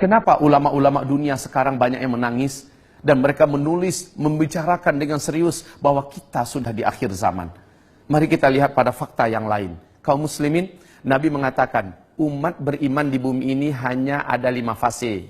Kenapa ulama-ulama dunia sekarang banyak yang menangis dan mereka menulis, membicarakan dengan serius bahwa kita sudah di akhir zaman. Mari kita lihat pada fakta yang lain. Kaum muslimin, Nabi mengatakan, umat beriman di bumi ini hanya ada 5 fase.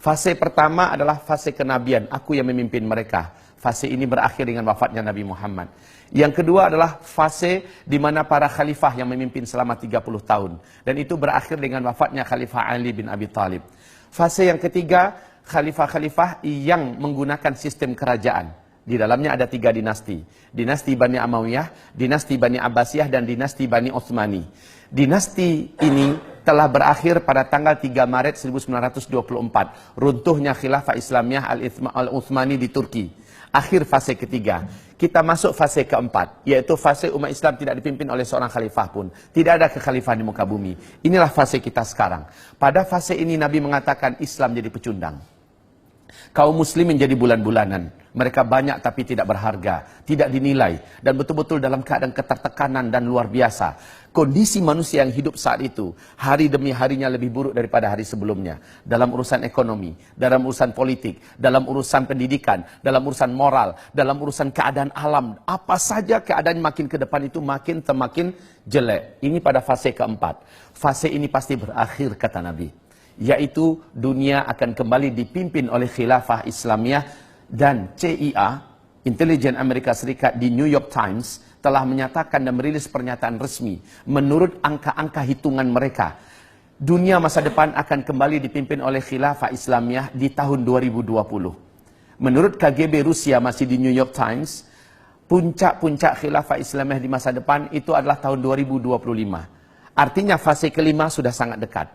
Fase pertama adalah fase kenabian, aku yang memimpin mereka. Fase ini berakhir dengan wafatnya Nabi Muhammad. Yang kedua adalah fase di mana para khalifah yang memimpin selama 30 tahun. Dan itu berakhir dengan wafatnya Khalifah Ali bin Abi Thalib. Fase yang ketiga, khalifah-khalifah yang menggunakan sistem kerajaan. Di dalamnya ada 3 dinasti. Dinasti Bani Amawiyyah, dinasti Bani Abbasiyah, dan dinasti Bani Utsmani. Dinasti ini telah berakhir pada tanggal 3 Maret 1924. Runtuhnya khilafah Islamiyah Al-Utsmani di Turki. Akhir fase ketiga. Kita masuk fase keempat, yaitu fase umat Islam tidak dipimpin oleh seorang khalifah pun. Tidak ada kekhalifahan di muka bumi. Inilah fase kita sekarang. Pada fase ini Nabi mengatakan Islam jadi pecundang. Kaum muslimin jadi bulan-bulanan. Mereka banyak tapi tidak berharga, tidak dinilai, dan betul-betul dalam keadaan ketertekanan dan luar biasa. Kondisi manusia yang hidup saat itu, hari demi harinya lebih buruk daripada hari sebelumnya. Dalam urusan ekonomi, dalam urusan politik, dalam urusan pendidikan, dalam urusan moral, dalam urusan keadaan alam. Apa saja keadaan makin ke depan itu makin jelek. Ini pada fase keempat. Fase ini pasti berakhir, kata Nabi. Yaitu dunia akan kembali dipimpin oleh khilafah Islamiyah. Dan CIA, Intelijen Amerika Serikat di New York Times telah menyatakan dan merilis pernyataan resmi. Menurut angka-angka hitungan mereka, dunia masa depan akan kembali dipimpin oleh khilafah Islamiyah di tahun 2020. Menurut KGB Rusia masih di New York Times, puncak-puncak khilafah Islamiyah di masa depan itu adalah tahun 2025. Artinya fase kelima sudah sangat dekat.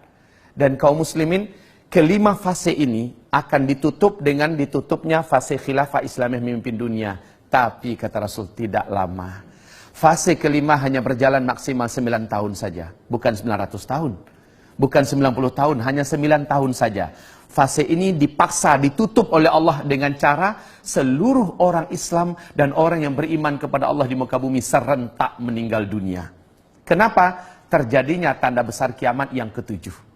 Dan kaum muslimin, kelima fase ini akan ditutup dengan ditutupnya fase khilafah Islamiyah memimpin dunia. Tapi kata Rasul, tidak lama. Fase kelima hanya berjalan maksimal 9 tahun saja. Bukan 900 tahun. Bukan 90 tahun, hanya 9 tahun saja. Fase ini dipaksa, ditutup oleh Allah dengan cara seluruh orang Islam dan orang yang beriman kepada Allah di muka bumi serentak meninggal dunia. Kenapa? Terjadinya tanda besar kiamat yang ketujuh.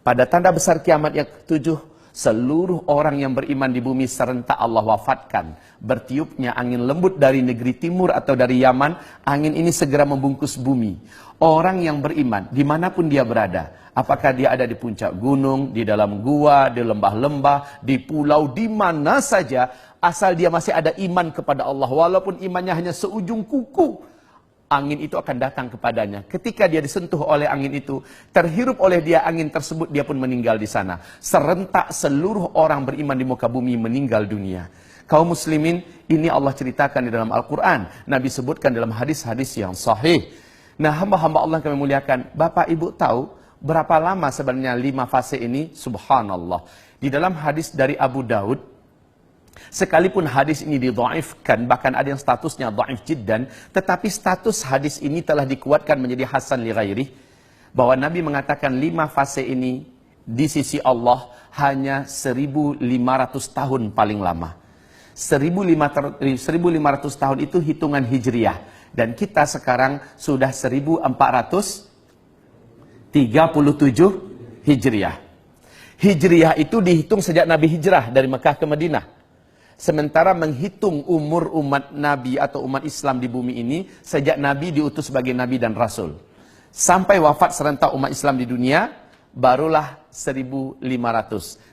Pada tanda besar kiamat yang ketujuh, seluruh orang yang beriman di bumi serentak Allah wafatkan. Bertiupnya angin lembut dari negeri timur atau dari Yaman, angin ini segera membungkus bumi. Orang yang beriman, dimanapun dia berada, apakah dia ada di puncak gunung, di dalam gua, di lembah-lembah, di pulau, di mana saja, asal dia masih ada iman kepada Allah, walaupun imannya hanya seujung kuku, angin itu akan datang kepadanya. Ketika dia disentuh oleh angin itu, terhirup oleh dia angin tersebut, dia pun meninggal di sana. Serentak seluruh orang beriman di muka bumi meninggal dunia. Kaum muslimin, ini Allah ceritakan di dalam Al-Quran. Nabi sebutkan dalam hadis-hadis yang sahih. Nah, hamba-hamba Allah yang kami muliakan, Bapak Ibu tahu berapa lama sebenarnya 5 fase ini? Subhanallah. Di dalam hadis dari Abu Daud, sekalipun hadis ini didhaifkan, bahkan ada yang statusnya dhaif jiddan, tetapi status hadis ini telah dikuatkan menjadi hasan li ghairih, bahwa Nabi mengatakan 5 fase ini di sisi Allah hanya 1500 tahun paling lama. 1500 tahun itu hitungan hijriah, dan kita sekarang sudah 1437 hijriah. Hijriah itu dihitung sejak Nabi hijrah dari Mekah ke Madinah. Sementara menghitung umur umat Nabi atau umat Islam di bumi ini sejak Nabi diutus sebagai Nabi dan Rasul. Sampai wafat serentak umat Islam di dunia, barulah 1500.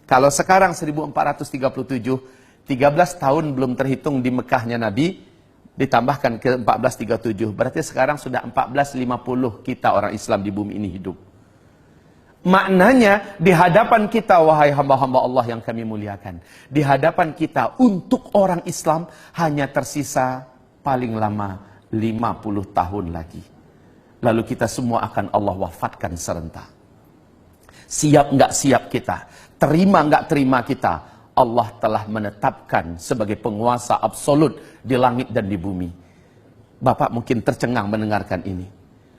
Kalau sekarang 1437, 13 tahun belum terhitung di Mekahnya Nabi, ditambahkan ke 1437. Berarti sekarang sudah 1450 kita orang Islam di bumi ini hidup. Maknanya di hadapan kita, wahai hamba-hamba Allah yang kami muliakan, di hadapan kita untuk orang Islam hanya tersisa paling lama 50 tahun lagi. Lalu kita semua akan Allah wafatkan serentak. Siap nggak siap kita, terima nggak terima kita, Allah telah menetapkan sebagai penguasa absolut di langit dan di bumi. Bapak mungkin tercengang mendengarkan ini.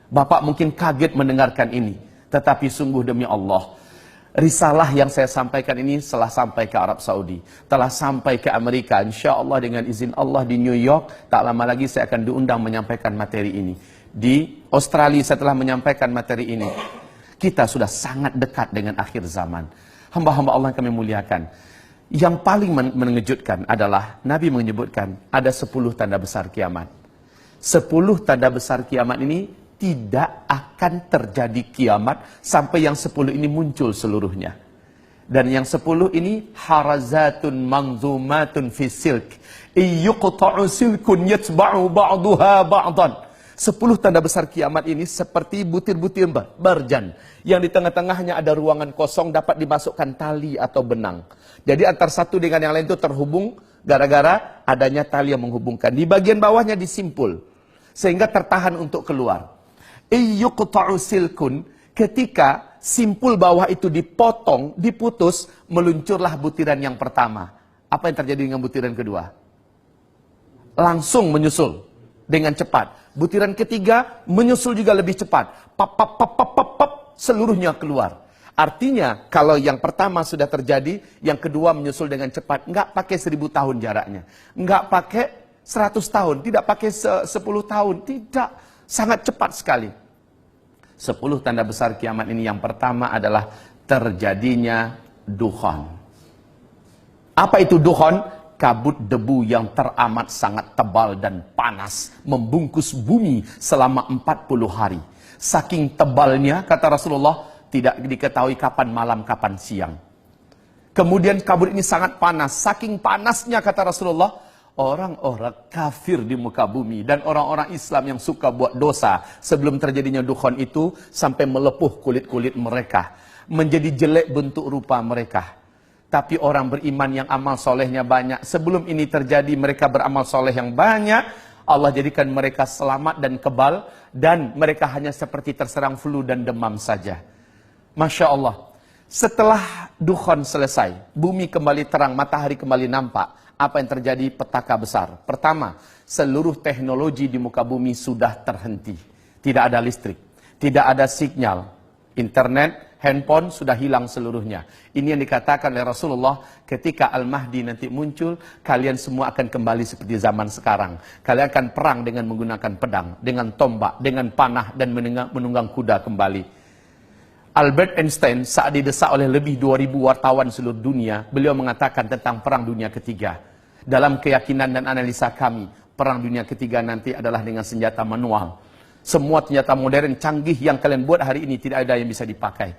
Bapak mungkin kaget mendengarkan ini. Tetapi sungguh demi Allah, risalah yang saya sampaikan ini telah sampai ke Arab Saudi, telah sampai ke Amerika. Insya Allah dengan izin Allah di New York, tak lama lagi saya akan diundang menyampaikan materi ini. Di Australia saya telah menyampaikan materi ini. Kita sudah sangat dekat dengan akhir zaman. Hamba-hamba Allah yang kami muliakan. Yang paling mengejutkan adalah Nabi menyebutkan ada 10 tanda besar kiamat. 10 tanda besar kiamat ini tidak akan terjadi kiamat sampai yang 10 ini muncul seluruhnya. Dan yang 10 ini harazatun manzumatun fi silk. Iyuqta'u silkun yatba'u ba'duha ba'dan. 10 tanda besar kiamat ini seperti butir-butir berjan. Yang di tengah-tengahnya ada ruangan kosong dapat dimasukkan tali atau benang. Jadi antara satu dengan yang lain itu terhubung gara-gara adanya tali yang menghubungkan. Di bagian bawahnya disimpul. Sehingga tertahan untuk keluar. Iyuqta'u silkun, ketika simpul bawah itu dipotong, diputus, meluncurlah butiran yang pertama. Apa yang terjadi dengan butiran kedua? Langsung menyusul dengan cepat. Butiran ketiga menyusul juga lebih cepat. Pap, pap, pap, pap, pap, pap, seluruhnya keluar. Artinya, kalau yang pertama sudah terjadi, yang kedua menyusul dengan cepat. Enggak pakai 1000 tahun jaraknya. Enggak pakai 100 tahun. Tidak pakai 10 tahun. Tidak. Sangat cepat sekali. 10 tanda besar kiamat ini yang pertama adalah terjadinya dukhan. Apa itu dukhan? Kabut debu yang teramat sangat tebal dan panas. Membungkus bumi selama 40 hari. Saking tebalnya, kata Rasulullah, tidak diketahui kapan malam, kapan siang. Kemudian kabut ini sangat panas. Saking panasnya, kata Rasulullah, orang-orang kafir di muka bumi dan orang-orang Islam yang suka buat dosa sebelum terjadinya dukhan itu sampai melepuh kulit-kulit mereka, menjadi jelek bentuk rupa mereka. Tapi orang beriman yang amal solehnya banyak, sebelum ini terjadi mereka beramal soleh yang banyak, Allah jadikan mereka selamat dan kebal, dan mereka hanya seperti terserang flu dan demam saja. Masya Allah. Setelah dukhan selesai, bumi kembali terang, matahari kembali nampak. Apa yang terjadi? Petaka besar. Pertama, seluruh teknologi di muka bumi sudah terhenti. Tidak ada listrik, tidak ada sinyal, internet, handphone sudah hilang seluruhnya. Ini yang dikatakan oleh Rasulullah, ketika Al-Mahdi nanti muncul, kalian semua akan kembali seperti zaman sekarang. Kalian akan perang dengan menggunakan pedang, dengan tombak, dengan panah, dan menunggang kuda kembali. Albert Einstein saat didesak oleh lebih 2000 wartawan seluruh dunia, beliau mengatakan tentang perang dunia ketiga. Dalam keyakinan dan analisa kami, perang dunia ketiga nanti adalah dengan senjata manual. Semua senjata modern canggih yang kalian buat hari ini tidak ada yang bisa dipakai.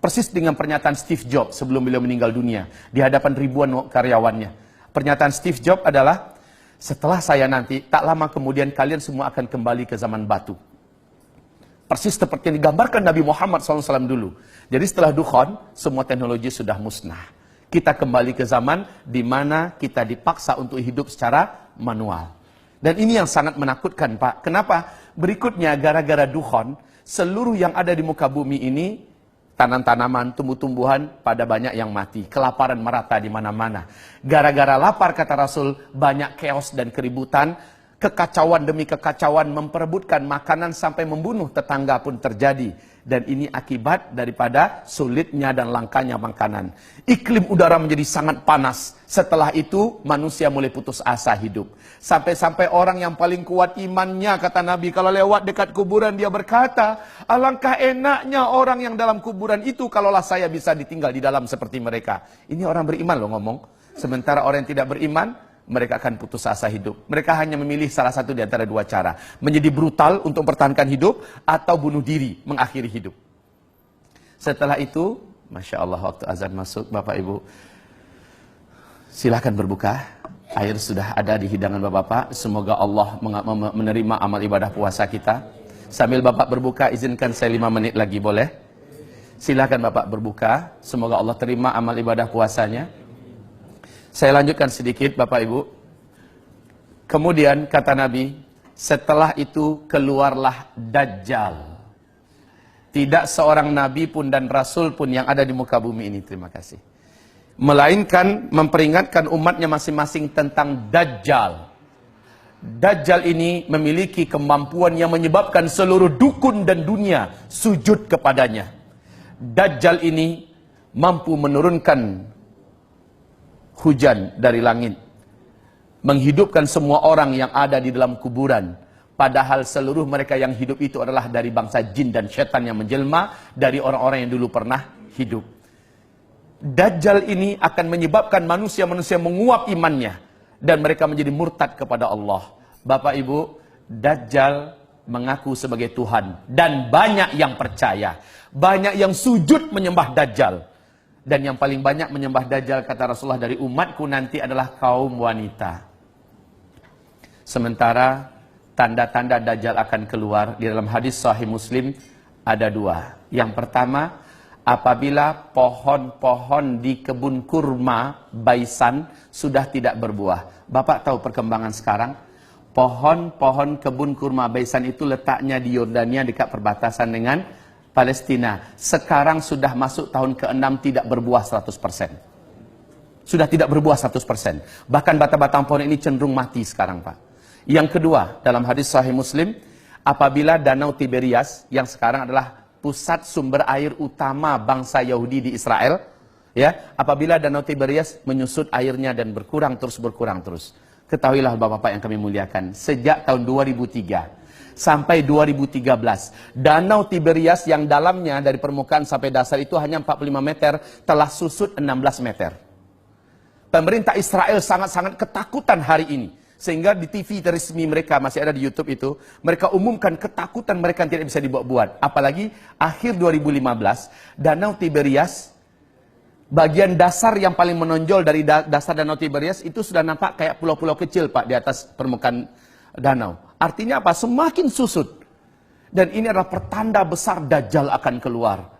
Persis dengan pernyataan Steve Jobs sebelum beliau meninggal dunia di hadapan ribuan karyawannya. Pernyataan Steve Jobs adalah, setelah saya nanti, tak lama kemudian kalian semua akan kembali ke zaman batu. Persis seperti yang digambarkan Nabi Muhammad SAW dulu. Jadi setelah dukhan, semua teknologi sudah musnah. Kita kembali ke zaman di mana kita dipaksa untuk hidup secara manual. Dan ini yang sangat menakutkan, Pak. Kenapa? Berikutnya, gara-gara dukhan, seluruh yang ada di muka bumi ini, tanam-tanaman, tumbuh-tumbuhan, pada banyak yang mati. Kelaparan merata di mana-mana. Gara-gara lapar, kata Rasul, banyak chaos dan keributan. Kekacauan demi kekacauan, memperebutkan makanan sampai membunuh tetangga pun terjadi. Dan ini akibat daripada sulitnya dan langkanya makanan. Iklim udara menjadi sangat panas. Setelah itu manusia mulai putus asa hidup. Sampai-sampai orang yang paling kuat imannya, kata Nabi, kalau lewat dekat kuburan dia berkata, alangkah enaknya orang yang dalam kuburan itu kalaulah saya bisa ditinggal di dalam seperti mereka. Ini orang beriman loh ngomong. Sementara orang yang tidak beriman, mereka akan putus asa hidup. Mereka hanya memilih salah satu di antara dua cara. Menjadi brutal untuk mempertahankan hidup, atau bunuh diri, mengakhiri hidup. Setelah itu, Masya Allah, waktu azan masuk, Bapak Ibu, silakan berbuka. Air sudah ada di hidangan Bapak-Bapak. Semoga Allah menerima amal ibadah puasa kita. Sambil Bapak berbuka, izinkan saya 5 menit lagi, boleh? Silakan Bapak berbuka. Semoga Allah terima amal ibadah puasanya. Saya lanjutkan sedikit, Bapak Ibu. Kemudian kata Nabi, setelah itu keluarlah Dajjal. Tidak seorang Nabi pun dan Rasul pun yang ada di muka bumi ini, terima kasih, melainkan memperingatkan umatnya masing-masing tentang Dajjal. Dajjal ini memiliki kemampuan yang menyebabkan seluruh dukun dan dunia sujud kepadanya. Dajjal ini mampu menurunkan hujan dari langit, menghidupkan semua orang yang ada di dalam kuburan, padahal seluruh mereka yang hidup itu adalah dari bangsa jin dan setan yang menjelma dari orang-orang yang dulu pernah hidup. Dajjal ini akan menyebabkan manusia-manusia menguap imannya dan mereka menjadi murtad kepada Allah. Bapak Ibu, Dajjal mengaku sebagai Tuhan dan banyak yang percaya. Banyak yang sujud menyembah Dajjal. Dan yang paling banyak menyembah Dajjal, kata Rasulullah, dari umatku nanti adalah kaum wanita. Sementara tanda-tanda Dajjal akan keluar di dalam hadis Sahih Muslim ada dua. Yang pertama, apabila pohon-pohon di kebun kurma Baisan sudah tidak berbuah. Bapak tahu perkembangan sekarang? Pohon-pohon kebun kurma Baisan itu letaknya di Yordania dekat perbatasan dengan Palestina. Sekarang sudah masuk tahun ke-6 tidak berbuah 100%. Sudah tidak berbuah 100%. Bahkan batang-batang pohon ini cenderung mati sekarang, Pak. Yang kedua, dalam hadis Sahih Muslim, apabila Danau Tiberias yang sekarang adalah pusat sumber air utama bangsa Yahudi di Israel, ya, apabila Danau Tiberias menyusut airnya dan berkurang terus. Ketahuilah Bapak-bapak yang kami muliakan, sejak tahun 2003 sampai 2013, Danau Tiberias yang dalamnya dari permukaan sampai dasar itu hanya 45 meter, telah susut 16 meter. Pemerintah Israel sangat-sangat ketakutan hari ini. Sehingga di TV resmi mereka, masih ada di YouTube itu, mereka umumkan ketakutan mereka tidak bisa dibuat-buat. Apalagi akhir 2015, Danau Tiberias, bagian dasar yang paling menonjol dari dasar Danau Tiberias itu sudah nampak kayak pulau-pulau kecil, Pak, di atas permukaan danau. Artinya apa? Semakin susut. Dan ini adalah pertanda besar Dajjal akan keluar.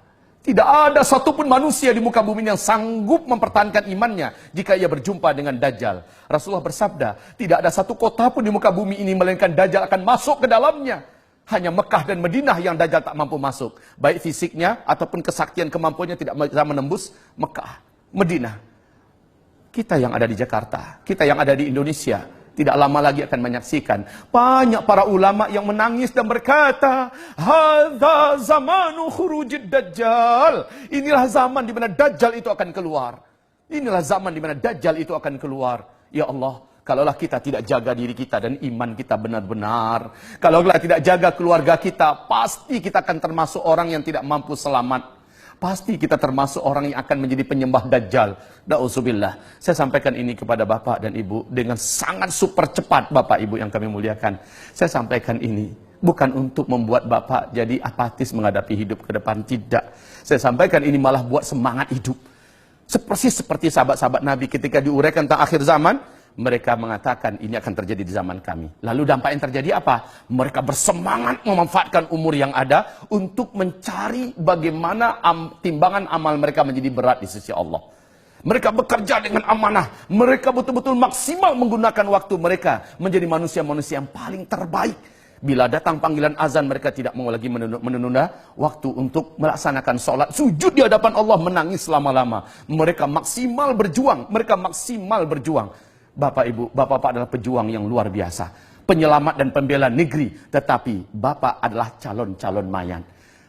Tidak ada satupun manusia di muka bumi yang sanggup mempertahankan imannya jika ia berjumpa dengan Dajjal. Rasulullah bersabda, tidak ada satu kota pun di muka bumi ini melainkan Dajjal akan masuk ke dalamnya. Hanya Mekah dan Madinah yang Dajjal tak mampu masuk. Baik fisiknya ataupun kesaktian kemampuannya tidak bisa menembus Mekah, Madinah. Kita yang ada di Jakarta, kita yang ada di Indonesia, tidak lama lagi akan menyaksikan banyak para ulama yang menangis dan berkata, hadza zamanu khurujid Dajjal. Inilah zaman di mana Dajjal itu akan keluar. Inilah zaman di mana Dajjal itu akan keluar. Ya Allah, kalaulah kita tidak jaga diri kita dan iman kita benar-benar, kalaulah tidak jaga keluarga kita, pasti kita akan termasuk orang yang tidak mampu selamat. Pasti kita termasuk orang yang akan menjadi penyembah Dajjal. Na'udzubillah. Saya sampaikan ini kepada Bapak dan Ibu dengan sangat super cepat, Bapak Ibu yang kami muliakan. Saya sampaikan ini bukan untuk membuat Bapak jadi apatis menghadapi hidup ke depan, tidak. Saya sampaikan ini malah buat semangat hidup. Seperti sahabat-sahabat Nabi ketika diuraikan tentang akhir zaman, mereka mengatakan ini akan terjadi di zaman kami. Lalu dampak yang terjadi apa? Mereka bersemangat memanfaatkan umur yang ada untuk mencari bagaimana timbangan amal mereka menjadi berat di sisi Allah. Mereka bekerja dengan amanah. Mereka betul-betul maksimal menggunakan waktu mereka menjadi manusia-manusia yang paling terbaik. Bila datang panggilan azan, mereka tidak mau lagi menunda waktu untuk melaksanakan sholat. Sujud di hadapan Allah, menangis lama-lama. Mereka maksimal berjuang. Bapak Ibu, Bapak-Bapak adalah pejuang yang luar biasa. Penyelamat dan pembela negeri. Tetapi Bapak adalah calon-calon mayat.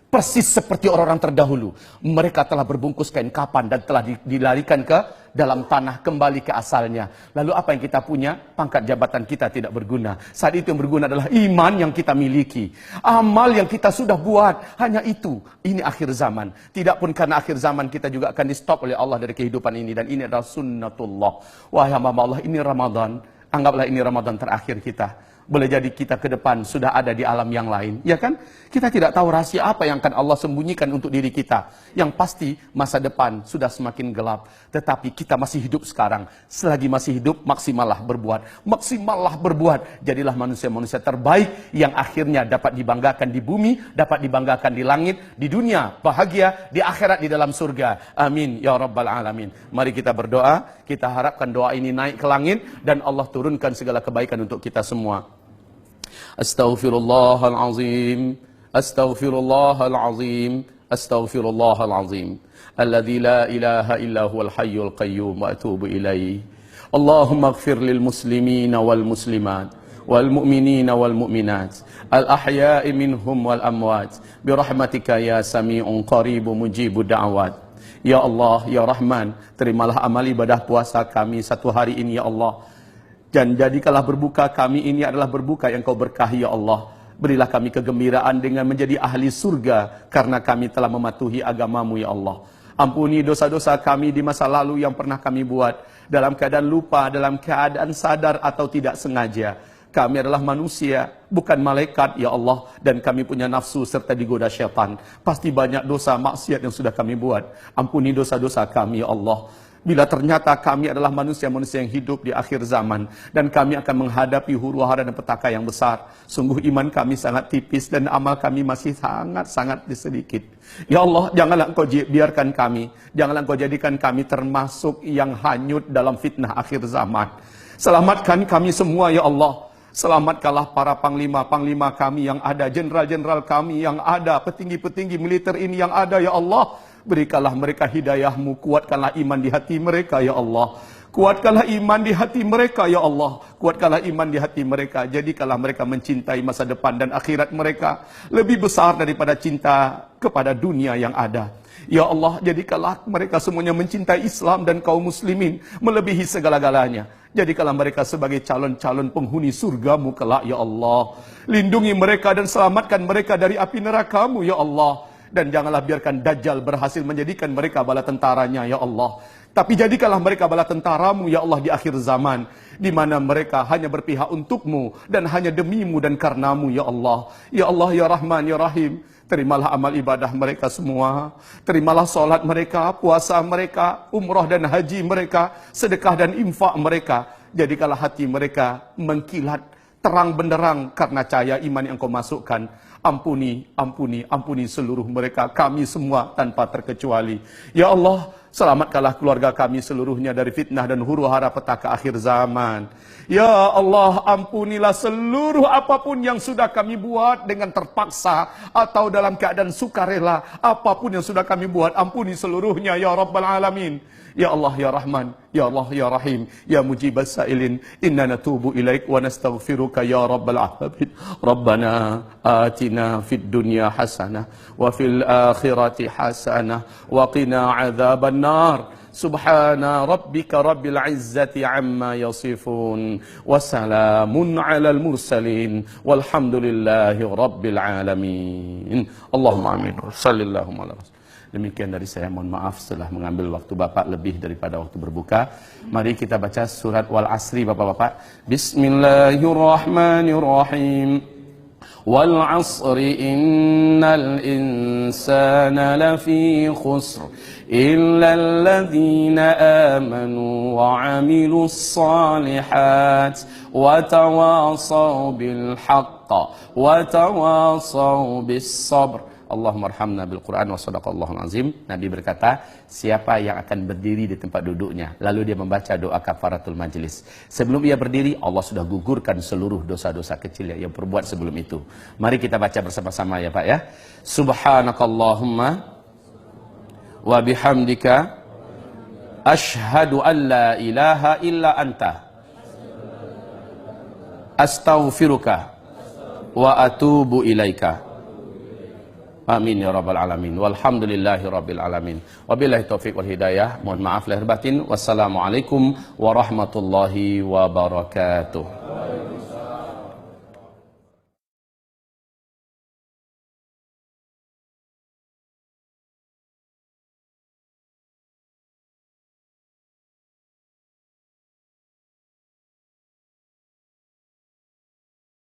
Persis seperti orang-orang terdahulu. Mereka telah berbungkus kain kapan dan telah dilarikan ke dalam tanah, kembali ke asalnya. Lalu apa yang kita punya? Pangkat jabatan kita tidak berguna. Saat itu yang berguna adalah iman yang kita miliki. Amal yang kita sudah buat. Hanya itu. Ini akhir zaman. Tidak pun karena akhir zaman kita juga akan di stop oleh Allah dari kehidupan ini. Dan ini adalah sunnatullah. Wahai hamba Allah, ini Ramadan. Anggaplah ini Ramadan terakhir kita. Boleh jadi kita ke depan sudah ada di alam yang lain, ya kan? Kita tidak tahu rahasia apa yang akan Allah sembunyikan untuk diri kita. Yang pasti masa depan sudah semakin gelap. Tetapi kita masih hidup sekarang. Selagi masih hidup, maksimallah berbuat. Maksimallah berbuat. Jadilah manusia-manusia terbaik yang akhirnya dapat dibanggakan di bumi, dapat dibanggakan di langit, di dunia, bahagia, di akhirat, di dalam surga. Amin, ya Rabbal Alamin. Mari kita berdoa. Kita harapkan doa ini naik ke langit dan Allah turunkan segala kebaikan untuk kita semua. Astaghfirullahalazim, astaghfirullahalazim, astaghfirullahalazim. Alladzi la ilaha illa huwal hayyul qayyum wa atubu ilaih. Allahumma ighfir lil muslimina wal muslimat wal mu'minina wal mu'minat al ahya'i minhum wal amwat birahmatika ya sami'un qaribu mujibu da'awat. Ya Allah, ya Rahman, terimalah amal ibadah puasa kami satu hari ini, ya Allah. Dan jadikanlah berbuka kami ini adalah berbuka yang kau berkahi, ya Allah. Berilah kami kegembiraan dengan menjadi ahli surga karena kami telah mematuhi agamamu, ya Allah. Ampuni dosa-dosa kami di masa lalu yang pernah kami buat. Dalam keadaan lupa, dalam keadaan sadar atau tidak sengaja. Kami adalah manusia, bukan malaikat, ya Allah. Dan kami punya nafsu serta digoda syaitan. Pasti banyak dosa maksiat yang sudah kami buat. Ampuni dosa-dosa kami, ya Allah. Bila ternyata kami adalah manusia-manusia yang hidup di akhir zaman. Dan kami akan menghadapi huru-hara dan petaka yang besar. Sungguh iman kami sangat tipis dan amal kami masih sangat-sangat sedikit. Ya Allah, janganlah Engkau biarkan kami. Janganlah Engkau jadikan kami termasuk yang hanyut dalam fitnah akhir zaman. Selamatkan kami semua, ya Allah. Selamatkanlah para panglima-panglima kami yang ada, jenderal-jenderal kami yang ada, petinggi-petinggi militer ini yang ada, ya Allah. Berikanlah mereka hidayah-Mu, kuatkanlah iman di hati mereka, ya Allah. Kuatkanlah iman di hati mereka, ya Allah. Kuatkanlah iman di hati mereka. Jadikanlah mereka mencintai masa depan dan akhirat mereka lebih besar daripada cinta kepada dunia yang ada. Ya Allah, jadikanlah mereka semuanya mencintai Islam dan kaum muslimin melebihi segala-galanya. Jadikanlah mereka sebagai calon-calon penghuni surga-Mu kelak, ya Allah. Lindungi mereka dan selamatkan mereka dari api neraka-Mu, ya Allah. Dan janganlah biarkan Dajjal berhasil menjadikan mereka bala tentaranya, ya Allah. Tapi jadikanlah mereka bala tentara-Mu, ya Allah, di akhir zaman. Di mana mereka hanya berpihak untuk-Mu dan hanya demi-Mu dan karena-Mu, ya Allah. Ya Allah, ya Rahman, ya Rahim. Terimalah amal ibadah mereka semua. Terimalah solat mereka, puasa mereka, umrah dan haji mereka, sedekah dan infak mereka. Jadikanlah hati mereka mengkilat terang benderang karena cahaya iman yang Kau masukkan. Ampuni, ampuni, ampuni seluruh mereka, kami semua tanpa terkecuali. Ya Allah, selamatkanlah keluarga kami seluruhnya dari fitnah dan huru-hara petaka akhir zaman. Ya Allah, ampunilah seluruh apapun yang sudah kami buat dengan terpaksa atau dalam keadaan sukarela. Apapun yang sudah kami buat, ampuni seluruhnya, ya Rabbal Alamin. Ya Allah, ya Rahman, ya Allah, ya Rahim, ya Mujibas Sa'ilin, inna natubu ilaik wa nastaghfiruka ya Rabbal Alamin. Rabbana atina fid dunya hasanah wa fil akhirati hasanah wa qina adzaban nar. Subhana rabbika rabbil izzati amma yasifun wa salamun alal mursalin walhamdulillahi rabbil alamin. Allahumma amin. Sallallahu alaihi wasallam. Demikian dari saya, mohon maaf setelah mengambil waktu Bapak lebih daripada waktu berbuka. Mari kita baca surat Wal Asri, Bapak-bapak. Bismillahirrahmanirrahim. Wal asri innal insana lafi khusr illa alladhina amanu wa amilus salihat wa tawasaw bil haqq wa tawasaw bis sabr. Allahumma arhamna bil Quran wa sadaqallahul azim. Nabi berkata, siapa yang akan berdiri di tempat duduknya lalu dia membaca doa kafaratul majlis, sebelum ia berdiri Allah sudah gugurkan seluruh dosa-dosa kecil yang perbuat sebelum itu. Mari kita baca bersama-sama ya Pak ya. Subhanakallahumma wa bihamdika asyhadu an la ilaha illa anta astaghfiruka wa atubu ilaika. Amin ya rabbal alamin. Walhamdulillahi rabbil alamin. Wabillahi taufiq wal hidayah. Mohon maaf lahir batin. Wassalamualaikum warahmatullahi wabarakatuh.